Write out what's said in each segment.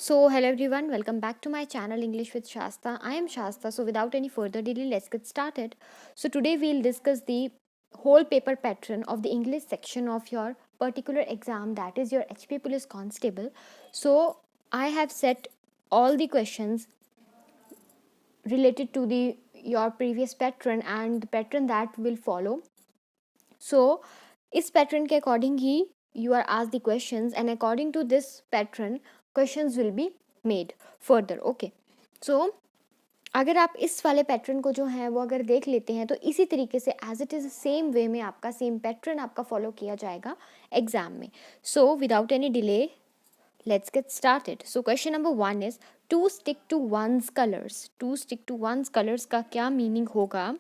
Hello everyone, welcome back to my channel English with Shasta. I am Shasta. So, without any further delay, let's get started. So, today we'll discuss the whole paper pattern of the English section of your particular exam, that is your HP Police Constable. So, I have set all the questions related to the your previous pattern and the pattern that will follow. So, इस pattern के according he you are asked the questions, and according to this pattern questions will be made further. Okay, so अगर आप इस वाले pattern को जो है वो अगर देख लेते हैं तो इसी तरीके से as it is same way में आपका सेम पैटर्न आपका फॉलो किया जाएगा एग्जाम में. So without any delay let's get started. So question number 1 is to stick to one's colors. To stick to one's colors का क्या मीनिंग होगा?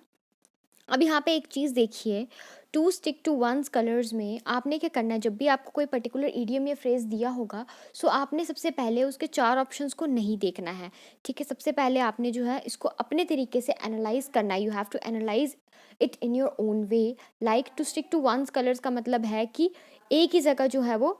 अब यहाँ पे एक चीज़ देखिए, to stick to one's colours में आपने क्या करना है, जब भी आपको कोई पर्टिकुलर ईडियम या फ्रेज दिया होगा सो आपने सबसे पहले उसके 4 ऑप्शंस को नहीं देखना है. ठीक है, सबसे पहले आपने जो है इसको अपने तरीके से एनालाइज करना है. You have to analyse it in your own way. Like to stick to one's colours का मतलब है कि एक ही जगह जो है वो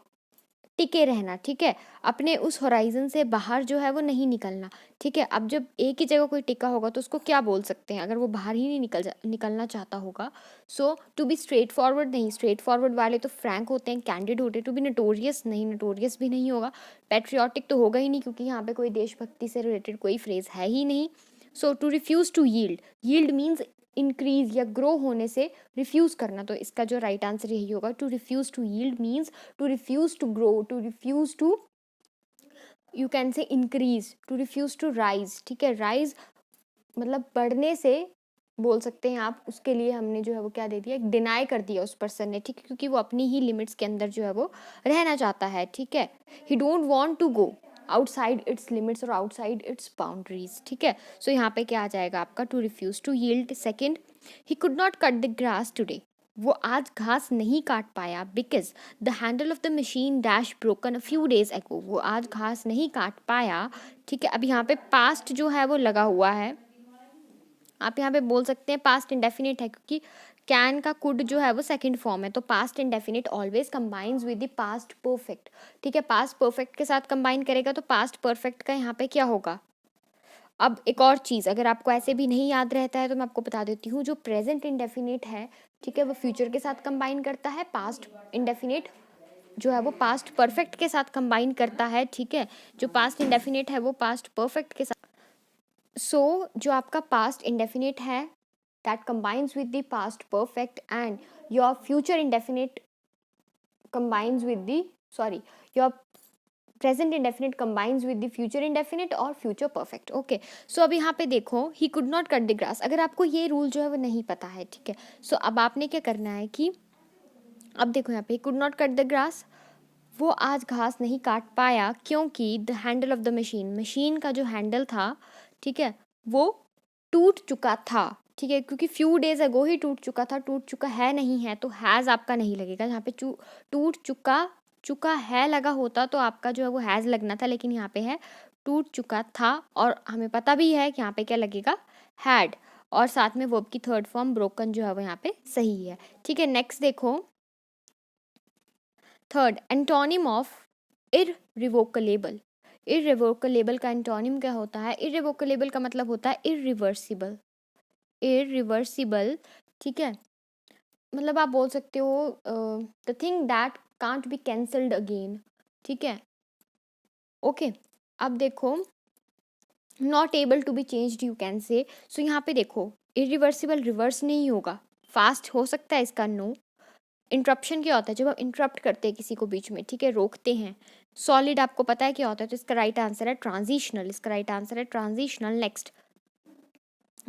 टिके रहना. ठीक है, अपने उस होराइजन से बाहर जो है वो नहीं निकलना. ठीक है, अब जब एक ही जगह कोई टिका होगा तो उसको क्या बोल सकते हैं अगर वो बाहर ही नहीं निकलना चाहता होगा? सो टू बी स्ट्रेट फॉरवर्ड नहीं, स्ट्रेट फॉरवर्ड वाले तो फ्रैंक होते हैं, कैंडिड होते हैं. टू बी नोटोरियस नहीं, नोटोरियस भी नहीं होगा. पैट्रियाटिक तो होगा ही नहीं क्योंकि यहाँ पे कोई देशभक्ति से रिलेटेड कोई फ्रेज है ही नहीं. So to refuse to yield, yield means increase या ग्रो होने से रिफ्यूज करना, तो इसका जो राइट आंसर यही होगा. To refuse to yield means to refuse to grow, to refuse to you can say increase, to refuse to rise. ठीक है, राइज मतलब बढ़ने से बोल सकते हैं आप. उसके लिए हमने जो है वो क्या दे दिया, डिनाई कर दिया उस पर्सन ने. ठीक है, क्योंकि वो अपनी ही लिमिट्स के अंदर जो है वो रहना चाहता है. ठीक है, he don't want to go outside its limits और आउटसाइड इट्स बाउंड्रीज. ठीक है, सो यहाँ पे क्या आ जाएगा आपका, to refuse to yield. Second, he could not cut the grass today, वो आज घास नहीं काट पाया because the handle of the machine dash broken a few days ago, वो आज घास नहीं काट पाया. ठीक है, अब यहाँ पे पास्ट जो है वो लगा हुआ है. आप यहाँ पे बोल सकते हैं पास्ट इंडेफिनिट है क्योंकि कैन का कुड जो है वो सेकंड फॉर्म है, तो past indefinite always combines with the past perfect. ठीक है, पास्ट परफेक्ट के साथ कंबाइन करेगा तो पास्ट परफेक्ट का यहाँ पे क्या होगा. अब एक और चीज़ अगर आपको ऐसे भी नहीं याद रहता है तो मैं आपको बता देती हूँ, जो प्रेजेंट इंडेफिनिट है ठीक है वो फ्यूचर के साथ कंबाइन करता है. पास्ट इंडेफिनिट जो है वो पास्ट परफेक्ट के साथ कंबाइन करता है. ठीक है, जो पास्ट इंडेफिनिट है वो पास्ट परफेक्ट के साथ. सो जो आपका पास्ट इंडेफिनिट है that combines with the past perfect, and your future indefinite combines with the your present indefinite combines with the future indefinite और future perfect. ओके, सो अब यहाँ पे देखो he could not cut the grass. अगर आपको ये rule जो है वो नहीं पता है ठीक है, सो अब आपने क्या करना है कि अब देखो यहाँ पे he could not cut the grass, वो आज घास नहीं काट पाया क्योंकि the handle of the machine, machine का जो हैंडल था ठीक है वो टूट चुका था. ठीक है, क्योंकि फ्यू डेज अगो ही टूट चुका था, टूट चुका है नहीं है तो हैज़ आपका नहीं लगेगा. यहाँ पे टूट चुका है लगा होता तो आपका जो है वो हैज़ लगना था, लेकिन यहाँ पे है टूट चुका था और हमें पता भी है कि यहाँ पे क्या लगेगा, हैड, और साथ में वर्ब की थर्ड फॉर्म ब्रोकन जो है वो यहाँ पे सही है. ठीक है, नेक्स्ट देखो third, antonym of irrevocable. Irrevocable का एंटोनिम क्या होता है? इररिवोकेबल का मतलब होता है इररिवर्सिबल. इररिवर्सिबल ठीक है, मतलब आप बोल सकते हो the thing that can't be cancelled again. ठीक है, ओके. अब देखो not able to be changed you can say. So यहाँ पे देखो इररिवर्सिबल रिवर्स नहीं होगा, फास्ट हो सकता है इसका नो. इंटरप्शन क्या होता है, जब आप इंटरप्ट करते हैं किसी को बीच में, ठीक है, रोकते हैं. सॉलिड आपको पता है क्या होता है, तो इसका राइट आंसर है ट्रांजिशनल. इसका राइट आंसर है transitional. Next,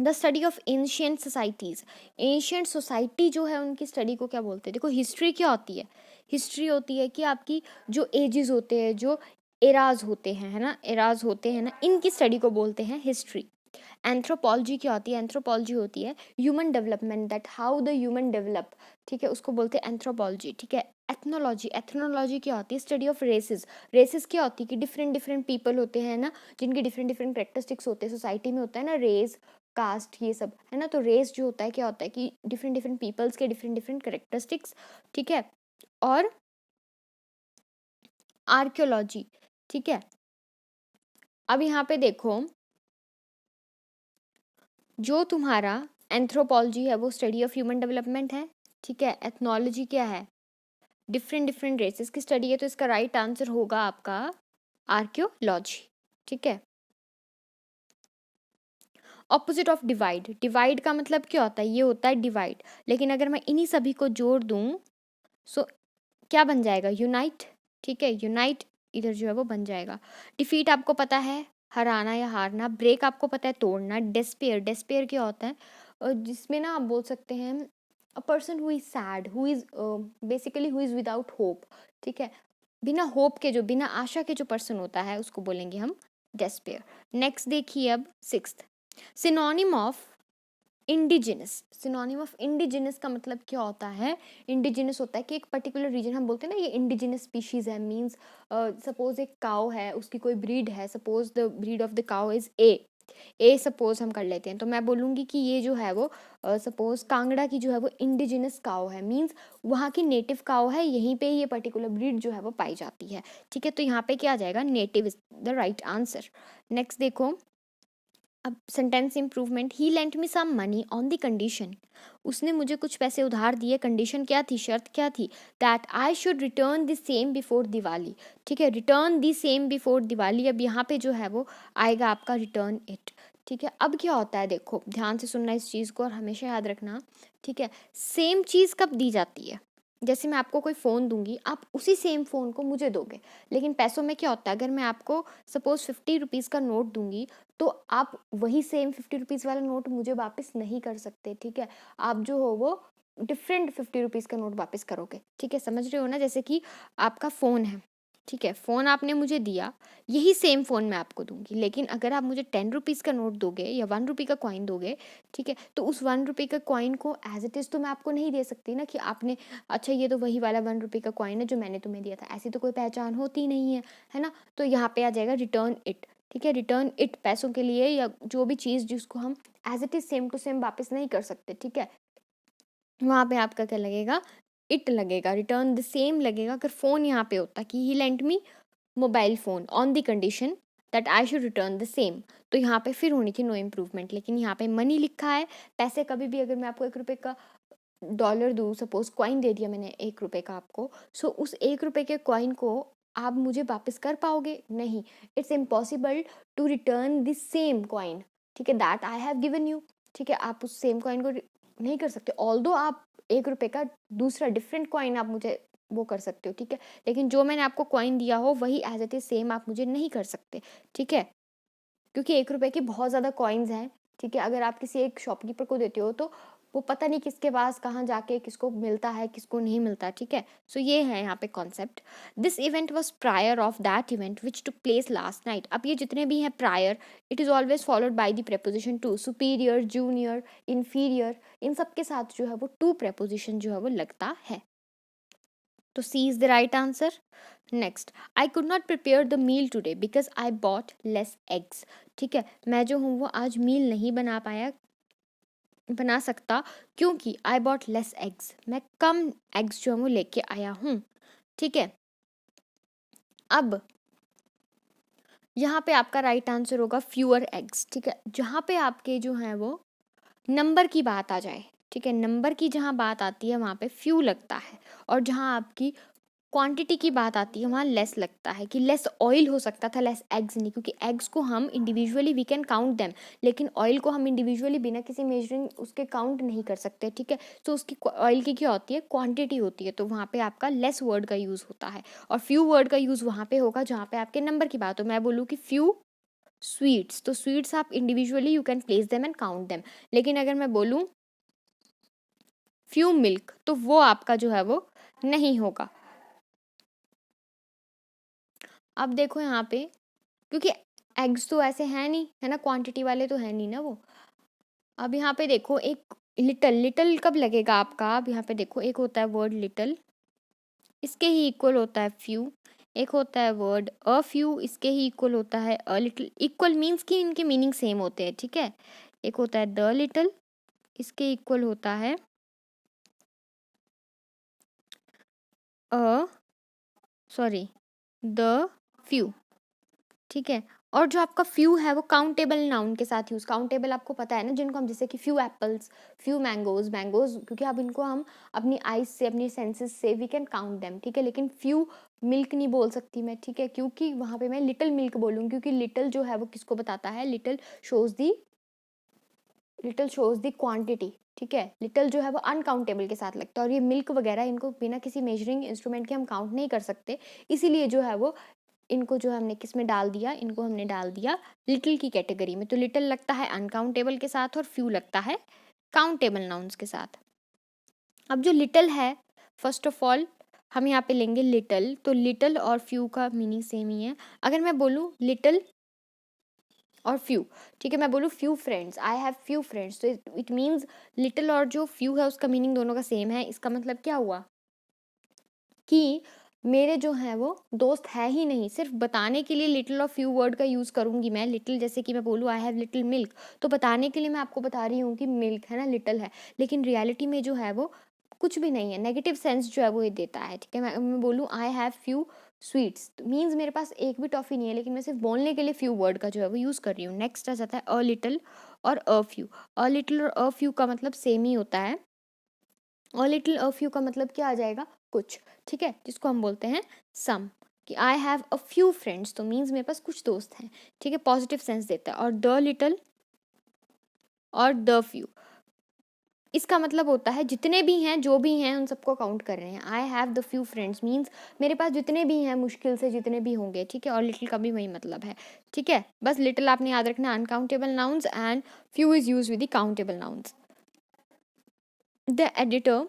the study of ancient societies. Ancient society जो है उनकी स्टडी को क्या बोलते हैं? देखो हिस्ट्री क्या होती है, हिस्ट्री होती है कि आपकी जो एजेस होते हैं, जो एराज होते हैं, है ना, एराज होते हैं ना, इनकी स्टडी को बोलते हैं हिस्ट्री. एंथ्रोपोलॉजी क्या होती है? एंथ्रोपोलॉजी होती है human development, that how the human develop. ठीक है, उसको बोलते हैं एंथ्रोपोलॉजी. ठीक है, एथनोलॉजी, एथनोलॉजी क्या होती है? Study of races. रेसेस क्या होती है कि डिफरेंट डिफरेंट पीपल होते हैं ना, जिनके डिफरेंट डिफरेंट करेक्टरिस्टिक्स होते हैं. सोसाइटी में होता है ना रेस, कास्ट, ये सब है ना, तो रेस जो होता है क्या होता है कि डिफरेंट डिफरेंट पीपल्स के डिफरेंट डिफरेंट करेक्टरिस्टिक्स. ठीक है, और आर्कियोलॉजी ठीक है, अब यहाँ पे देखो, जो तुम्हारा एंथ्रोपोलॉजी है वो स्टडी ऑफ ह्यूमन डेवलपमेंट है, ठीक है। एथनोलॉजी क्या है, डिफरेंट डिफरेंट रेसेस की स्टडी है, तो इसका राइट आंसर होगा आपका आर्कियोलॉजी, ठीक है। ऑपोजिट ऑफ डिवाइड, डिवाइड का मतलब क्या होता है, ये होता है डिवाइड, लेकिन अगर मैं इन्हीं सभी को जोड़ दूं सो क्या बन जाएगा, यूनाइट, ठीक है। यूनाइट इधर जो है वो बन जाएगा। डिफीट आपको पता है, हराना या हारना। ब्रेक आपको पता है, तोड़ना। डेस्पेयर, डेस्पेयर क्या होता है, जिसमें ना आप बोल सकते हैं a person who is sad, who is basically who is without hope, ठीक है। बिना होप के, जो बिना आशा के जो पर्सन होता है उसको बोलेंगे हम डेस्पेयर। नेक्स्ट देखिए अब sixth, synonym of indigenous. Synonym of indigenous का मतलब क्या होता है, इंडिजिनस होता है कि एक पर्टिकुलर रीजन, हम बोलते हैं ना ये इंडिजिनस स्पीशीज है, मींस सपोज एक काउ है, उसकी कोई ब्रीड है, suppose the breed of the cow is A suppose हम कर लेते हैं, तो मैं बोलूँगी कि ये जो है वो सपोज कांगड़ा की जो है वो इंडिजिनस काउ है, मींस वहाँ की नेटिव काउ है, यहीं पे ये पर्टिकुलर ब्रीड जो है वो पाई जाती है, ठीक है। तो यहाँ पे क्या आ जाएगा, native is the right answer. Next देखो, अब sentence improvement, he lent me some money on the condition, उसने मुझे कुछ पैसे उधार दिए, कंडीशन क्या थी, शर्त क्या थी, that I should return the same before Diwali, ठीक है। Return the same before Diwali, अब यहाँ पे जो है वो आएगा आपका रिटर्न इट, ठीक है। अब क्या होता है, देखो ध्यान से सुनना इस चीज़ को और हमेशा याद रखना, ठीक है। सेम चीज़ कब दी जाती है, जैसे मैं आपको कोई फ़ोन दूंगी, आप उसी सेम फ़ोन को मुझे दोगे, लेकिन पैसों में क्या होता है, अगर मैं आपको सपोज 50 रुपीज़ का नोट दूंगी तो आप वही सेम 50 रुपीज़ वाला नोट मुझे वापस नहीं कर सकते, ठीक है। आप जो हो वो डिफरेंट 50 रुपीज़ का नोट वापस करोगे, ठीक है, समझ रहे हो ना। जैसे कि आपका फ़ोन है, ठीक है, फ़ोन आपने मुझे दिया, यही सेम फ़ोन मैं आपको दूंगी, लेकिन अगर आप मुझे 10 रुपीज़ का नोट दोगे या 1 रुपी का कॉइन दोगे, ठीक है, तो उस 1 रुपी का कॉइन को एज इट इज़ तो मैं आपको नहीं दे सकती ना, कि आपने अच्छा ये तो वही वाला 1 रुपी का कॉइन है जो मैंने तुम्हें दिया था, ऐसी तो कोई पहचान होती नहीं है ना। तो यहाँ पे आ जाएगा रिटर्न इट, ठीक है। रिटर्न इट पैसों के लिए या जो भी चीज़ जिसको हम as it is same to same वापस नहीं कर सकते, ठीक है, वहाँ पे आपका क्या लगेगा, इट लगेगा, रिटर्न द सेम लगेगा। अगर फ़ोन यहाँ पे होता कि he lent me mobile phone on the condition that I should return the same, तो यहाँ पे फिर होनी थी नो इम्प्रूवमेंट, लेकिन यहाँ पे मनी लिखा है। पैसे कभी भी, अगर मैं आपको 1 रुपये का डॉलर दूँ, सपोज कॉइन दे दिया मैंने 1 रुपये का आपको, सो उस 1 रुपये के कॉइन को आप मुझे वापस कर पाओगे नहीं, it's impossible to return this same coin, ठीक है, that I have given you, ठीक है। आप उस सेम कॉइन को नहीं कर सकते, ऑल्दो आप 1 रुपये का दूसरा डिफरेंट कॉइन आप मुझे वो कर सकते हो, ठीक है, लेकिन जो मैंने आपको कॉइन दिया हो वही एज इट इज सेम आप मुझे नहीं कर सकते, ठीक है, क्योंकि 1 रुपये के बहुत ज़्यादा कॉइन्स हैं, ठीक है। अगर आप किसी एक शॉपकीपर को देते हो तो वो पता नहीं किसके पास कहाँ जाके किसको मिलता है किसको नहीं मिलता, ठीक है। सो ये है यहाँ पे concept. This event was prior of that event which took place last night. अब ये जितने भी हैं prior, it is always followed by the preposition to, superior, junior, inferior, इन सब के साथ जो है वो टू प्रेपोजिशन जो है वो लगता है। तो C is the right answer. Next, I could not prepare the meal today because I bought less eggs, ठीक है। मैं जो हूँ वो आज मील नहीं बना सकता क्योंकि आई बॉट लेस एग्स, मैं कम एग्स जो है वो लेके आया हूँ, ठीक है। अब यहाँ पे आपका राइट आंसर होगा फ्यूअर एग्स, ठीक है। जहाँ पे आपके जो हैं वो नंबर की बात आ जाए, ठीक है, नंबर की जहाँ बात आती है वहाँ पे फ्यू लगता है, और जहाँ आपकी क्वांटिटी की बात आती है वहाँ लेस लगता है, कि लेस ऑयल हो सकता था, लेस एग्स नहीं, क्योंकि एग्स को हम individually we can count them, लेकिन ऑयल को हम इंडिविजुअली बिना किसी मेजरिंग उसके काउंट नहीं कर सकते, ठीक है। तो उसकी ऑयल की क्या होती है, क्वांटिटी होती है, तो वहाँ पे आपका लेस वर्ड का यूज़ होता है, और फ्यू वर्ड का यूज़ वहाँ पे होगा जहाँ पे आपके नंबर की बात हो। मैं बोलूँ कि फ्यू स्वीट्स, तो स्वीट्स आप individually you can place them and count them, लेकिन अगर मैं बोलूँ फ्यू मिल्क तो वो आपका जो है वो नहीं होगा। अब देखो यहाँ पे, क्योंकि एग्स तो ऐसे हैं नहीं, है ना, क्वांटिटी वाले तो है नहीं ना वो। अब यहाँ पे देखो एक लिटल, लिटल कब लगेगा आपका, अब यहाँ पे देखो एक होता है वर्ड लिटल, इसके ही इक्वल होता है फ्यू, एक होता है वर्ड अ फ्यू, इसके ही इक्वल होता है अ लिटल। इक्वल मीन्स कि इनके मीनिंग सेम होते हैं, ठीक है। एक होता है द लिटल, इसके इक्वल होता है अ सॉरी द फ्यू, ठीक है। और जो आपका फ्यू है वो काउंटेबल नाउन के साथ यूज़, काउंटेबल आपको पता है ना, जिनको हम जैसे कि फ्यू एप्पल्स, फ्यू मैंगोज, क्योंकि अब इनको हम अपनी आइज से, अपनी सेंसेस से वी कैन काउंट देम, ठीक है। लेकिन फ्यू मिल्क नहीं बोल सकती मैं, ठीक है, क्योंकि वहाँ पे मैं लिटिल मिल्क बोलूँ, क्योंकि लिटिल जो है वो किसको बताता है, लिटिल शोज दी क्वांटिटी, ठीक है। लिटिल जो है वो अनकाउंटेबल के साथ लगता है, और ये मिल्क वगैरह इनको बिना किसी मेजरिंग इंस्ट्रूमेंट के हम काउंट नहीं कर सकते, इसीलिए जो है वो इनको जो हमने किस में डाल दिया, इनको हमने डाल दिया लिटिल की कैटेगरी में। तो लिटिल लगता है अनकाउंटेबल के साथ और फ्यू लगता है काउंटेबल नाउन्स के साथ। अब जो लिटिल है, फर्स्ट ऑफ ऑल हम यहाँ पे लेंगे लिटिल, तो लिटिल और फ्यू का मीनिंग सेम ही है। अगर मैं बोलूँ लिटिल और फ्यू, ठीक है, मैं बोलूँ few friends, I have few friends, तो इट मीन्स लिटिल और जो फ्यू है उसका मीनिंग दोनों का सेम है। इसका मतलब क्या हुआ कि मेरे जो हैं वो दोस्त है ही नहीं। सिर्फ बताने के लिए लिटिल और फ्यू वर्ड का यूज़ करूँगी मैं। लिटिल जैसे कि मैं बोलूँ आई हैव लिटिल मिल्क, तो बताने के लिए मैं आपको बता रही हूँ कि मिल्क है ना, लिटिल है, लेकिन रियलिटी में जो है वो कुछ भी नहीं है, नेगेटिव सेंस जो है वो ये देता है, ठीक है। मैं बोलूँ I have few sweets, means मेरे पास एक भी टॉफ़ी नहीं है, लेकिन मैं सिर्फ बोलने के लिए फ्यू वर्ड का जो है वो यूज़ कर रही हूँ। नेक्स्ट आ जाता है अ लिटिल और अ फ्यू। अ लिटिल और अ फ्यू का मतलब सेम ही होता है। अ लिटिल अ फ्यू का मतलब क्या आ जाएगा, कुछ, ठीक है, जिसको हम बोलते हैं सम, कि I have a few friends, तो मीन्स मेरे पास कुछ दोस्त हैं, ठीक है, पॉजिटिव सेंस देता है। और द लिटिल और द फ्यू, इसका मतलब होता है जितने भी हैं, जो भी हैं, उन सबको काउंट कर रहे हैं। I have the few friends means मेरे पास जितने भी हैं, मुश्किल से जितने भी होंगे, ठीक है। और लिटिल का भी वही मतलब है, ठीक है। बस लिटिल आपने याद रखना uncountable nouns and few is use with the countable nouns. The editor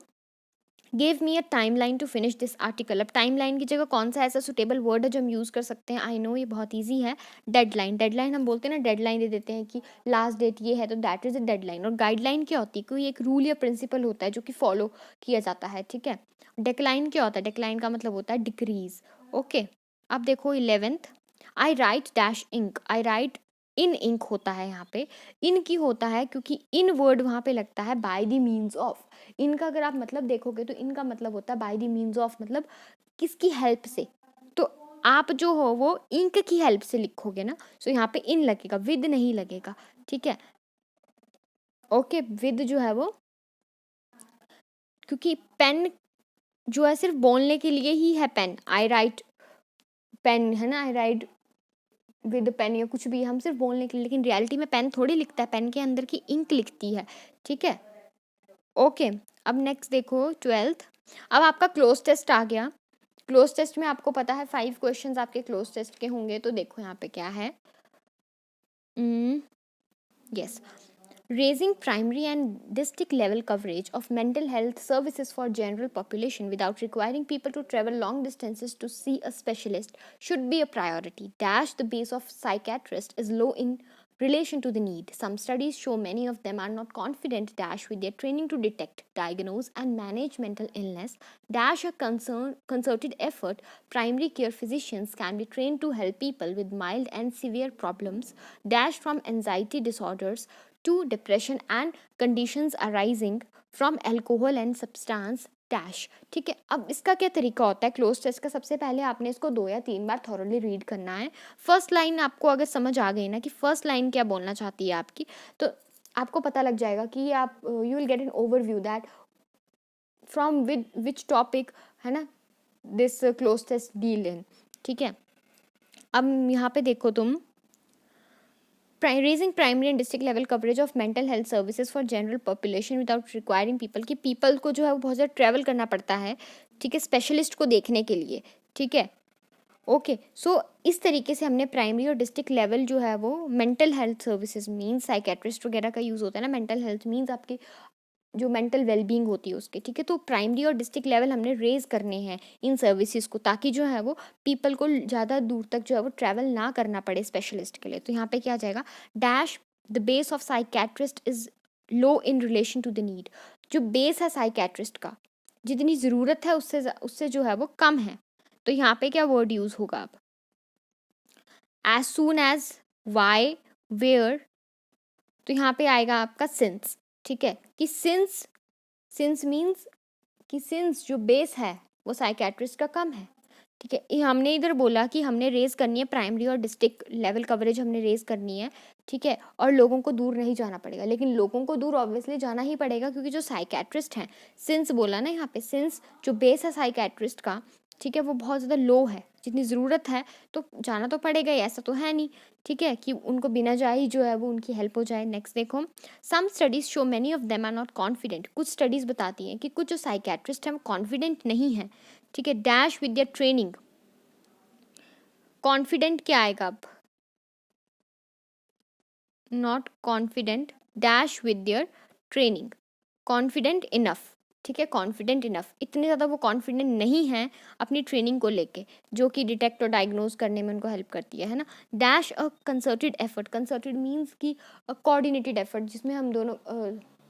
give me a time line to finish this article. अब टाइम लाइन की जगह कौन सा ऐसा सुटेबल वर्ड है जो हम यूज़ कर सकते हैं, आई नो ये बहुत ईजी है, डेडलाइन। डेडलाइन हम बोलते हैं ना, डेडलाइन दे देते हैं कि लास्ट डेट ये है, तो दैट इज़ अ डेडलाइन। और गाइडलाइन क्या होती है, कोई एक रूल या प्रिंसिपल होता है जो कि फॉलो किया जाता है, ठीक है। डेक्लाइन क्या होता है, डेक्लाइन का मतलब होता है डिक्रीज, ओके। अब देखो 11th, आई राइट डैश इंक, आई राइट इन इंक होता है यहाँ पे, इन की होता है क्योंकि इन वर्ड वहाँ पे लगता है बाय द मीन्स ऑफ। इनका अगर आप मतलब देखोगे तो इनका मतलब होता है बाय द मीन्स ऑफ, मतलब किसकी हेल्प से। तो आप जो हो वो इंक की हेल्प से लिखोगे ना, सो यहाँ पे इन लगेगा, विद नहीं लगेगा, ठीक है, ओके। विद जो है वो, क्योंकि पेन जो है सिर्फ बोलने के लिए ही है, पेन, आई राइट पेन है ना, आई राइट विद पेन या कुछ भी, हम सिर्फ बोलने के लिए, लेकिन रियलिटी में पेन थोड़ी लिखता है, पेन के अंदर की इंक लिखती है, ठीक है, ओके। अब नेक्स्ट देखो 12th, अब आपका क्लोज टेस्ट आ गया। क्लोज टेस्ट में आपको पता है 5 क्वेश्चंस आपके क्लोज टेस्ट के होंगे, तो देखो यहाँ पे क्या है, yes, raising primary and district level coverage of mental health services for general population without requiring people to travel long distances to see a specialist should be a priority. Dash the base of psychiatrists is low in relation to the need. Some studies show many of them are not confident dash with their training to detect, diagnose and manage mental illness. Dash a concerted effort. Primary care physicians can be trained to help people with mild and severe problems. Dash from anxiety disorders to depression and conditions arising from alcohol and substance dash, ठीक है। अब इसका क्या तरीका होता है cloze test का, सबसे पहले आपने इसको 2 या 3 बार थॉरली रीड करना है। फर्स्ट लाइन आपको अगर समझ आ गई ना कि फर्स्ट लाइन क्या बोलना चाहती है आपकी, तो आपको पता लग जाएगा कि आप you will get an overview that from with which topic है ना this cloze test deal in, ठीक है। अब यहाँ पे देखो तुम, raising primary and district level coverage of mental health services for general population without requiring people, कि people को जो है वो बहुत ज़्यादा ट्रैवल करना पड़ता है, ठीक है, स्पेशलिस्ट को देखने के लिए, ठीक है, ओके। सो इस तरीके से हमने प्राइमरी और डिस्ट्रिक्ट लेवल जो है वो mental health services means psychiatrist वगैरह का यूज़ होता है ना, मेंटल हेल्थ मीन्स आपकी जो मेंटल वेलबींग होती है उसके, ठीक है। तो प्राइमरी और डिस्ट्रिक्ट लेवल हमने रेज करने हैं इन सर्विसेज को, ताकि जो है वो पीपल को ज़्यादा दूर तक जो है वो ट्रैवल ना करना पड़े स्पेशलिस्ट के लिए। तो यहाँ पे क्या आ जाएगा, dash the base of psychiatrist is low in relation to the need. जो बेस है साइकेट्रिस्ट का, जितनी ज़रूरत है उससे जो है वो कम है। तो यहाँ पे क्या वर्ड यूज़ होगा अब, as soon as, why, where, तो यहाँ पे आएगा आपका सिंस, ठीक है, कि सिंस मीन्स कि सिंस जो बेस है वो साइकेट्रिस्ट का कम है, ठीक है, ये हमने इधर बोला कि हमने रेज करनी है प्राइमरी और डिस्ट्रिक्ट लेवल कवरेज हमने रेज करनी है, ठीक है, और लोगों को दूर नहीं जाना पड़ेगा, लेकिन लोगों को दूर ऑब्वियसली जाना ही पड़ेगा क्योंकि जो साइकेट्रिस्ट हैं, सिंस बोला ना यहाँ पे, सिंस जो बेस है साइकेट्रिस्ट का, ठीक है, वो बहुत ज़्यादा लो है, जितनी ज़रूरत है तो जाना तो पड़ेगा ही, ऐसा तो है नहीं, ठीक है, कि उनको बिना जाए ही जो है वो उनकी हेल्प हो जाए। नेक्स्ट देखो, some studies show many of them are not confident, कुछ स्टडीज़ बताती हैं कि कुछ जो साइकेट्रिस्ट हैं वो कॉन्फिडेंट नहीं है, ठीक है, dash with their training, confident क्या आएगा अब, not confident dash with their training, confident enough, ठीक है, कॉन्फिडेंट इनफ, इतने ज़्यादा वो कॉन्फिडेंट नहीं हैं अपनी ट्रेनिंग को लेके, जो कि डिटेक्ट और डायग्नोज करने में उनको हेल्प करती है ना। Dash a concerted effort, concerted means की कोऑर्डिनेटेड एफर्ट, जिसमें हम दोनों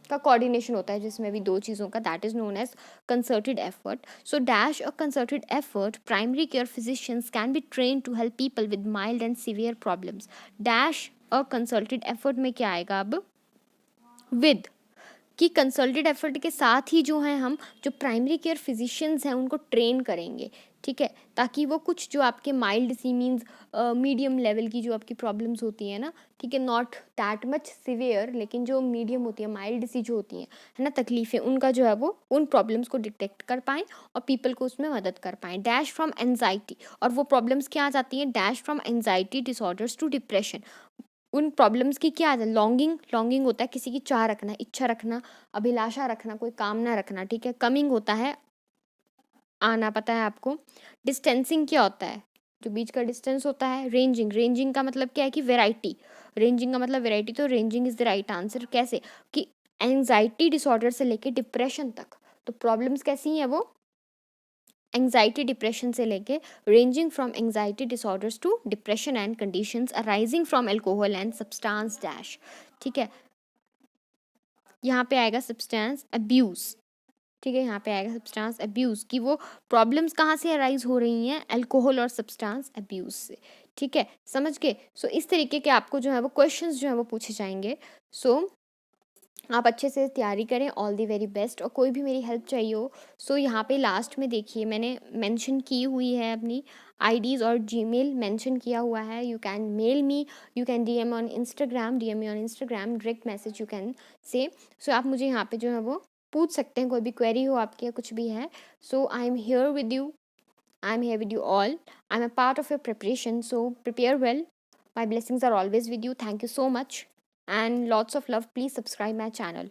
का कोऑर्डिनेशन होता है, जिसमें भी दो चीज़ों का, that is known as concerted effort. So dash a concerted effort, primary care physicians can be train to help people with mild and severe problems. Dash a consulted effort में क्या आएगा अब, विद, कि कंसल्टेड एफर्ट के साथ ही जो है हम जो प्राइमरी केयर फिजिशियंस हैं उनको ट्रेन करेंगे, ठीक है, ताकि वो कुछ जो आपके mild see means medium level की जो आपकी प्रॉब्लम्स होती हैं ना, ठीक है, नॉट दैट मच सिवियर, लेकिन जो मीडियम होती है, माइल्ड सी जो होती हैं है ना तकलीफ़ें, उनका जो है वो उन प्रॉब्लम्स को डिटेक्ट कर पाएँ और पीपल को उसमें मदद कर पाएँ। डैश फ्रॉम एनजाइटी, और वो प्रॉब्लम्स क्या आ जाती हैं, dash from anxiety disorders to depression, उन प्रॉब्लम्स की क्या है, लॉन्गिंग, लॉन्गिंग होता है किसी की चाह रखना, इच्छा रखना, अभिलाषा रखना, कोई कामना रखना, ठीक है, कमिंग होता है आना, पता है आपको। डिस्टेंसिंग क्या होता है, जो बीच का डिस्टेंस होता है। रेंजिंग, रेंजिंग का मतलब क्या है कि वेराइटी, रेंजिंग का मतलब वेराइटी, तो ranging is the right answer. कैसे कि एंजाइटी डिसऑर्डर से लेके डिप्रेशन तक, तो प्रॉब्लम्स कैसी हैं वो, एंजाइटी डिप्रेशन से लेके, ranging from anxiety disorders to depression and conditions arising from alcohol and substance dash, ठीक है, यहाँ पे आएगा सब्सटेंस अब्यूज़, ठीक है, यहाँ पे आएगा सब्सटेंस अब्यूज़, कि वो प्रॉब्लम्स कहाँ से अराइज हो रही हैं, अल्कोहल और सब्सटेंस अब्यूज़ से, ठीक है, समझ गए। सो इस तरीके के आपको जो है वो क्वेश्चंस जो है वो पूछे जाएंगे। सो आप अच्छे से तैयारी करें, ऑल दी वेरी बेस्ट। और कोई भी मेरी हेल्प चाहिए हो, सो यहाँ पे लास्ट में देखिए मैंने मेंशन की हुई है अपनी आईडीज़ और जीमेल मेंशन किया हुआ है, you can mail me, you can DM on Instagram, DM me on Instagram, direct message you can say. So आप मुझे यहाँ पे जो है वो पूछ सकते हैं, कोई भी क्वेरी हो आपकी या कुछ भी है। So I am here with you, I am here with you all, I am a part of your preparation, so prepare well, my blessings are always with you. Thank you so much and lots of love. Please subscribe my channel.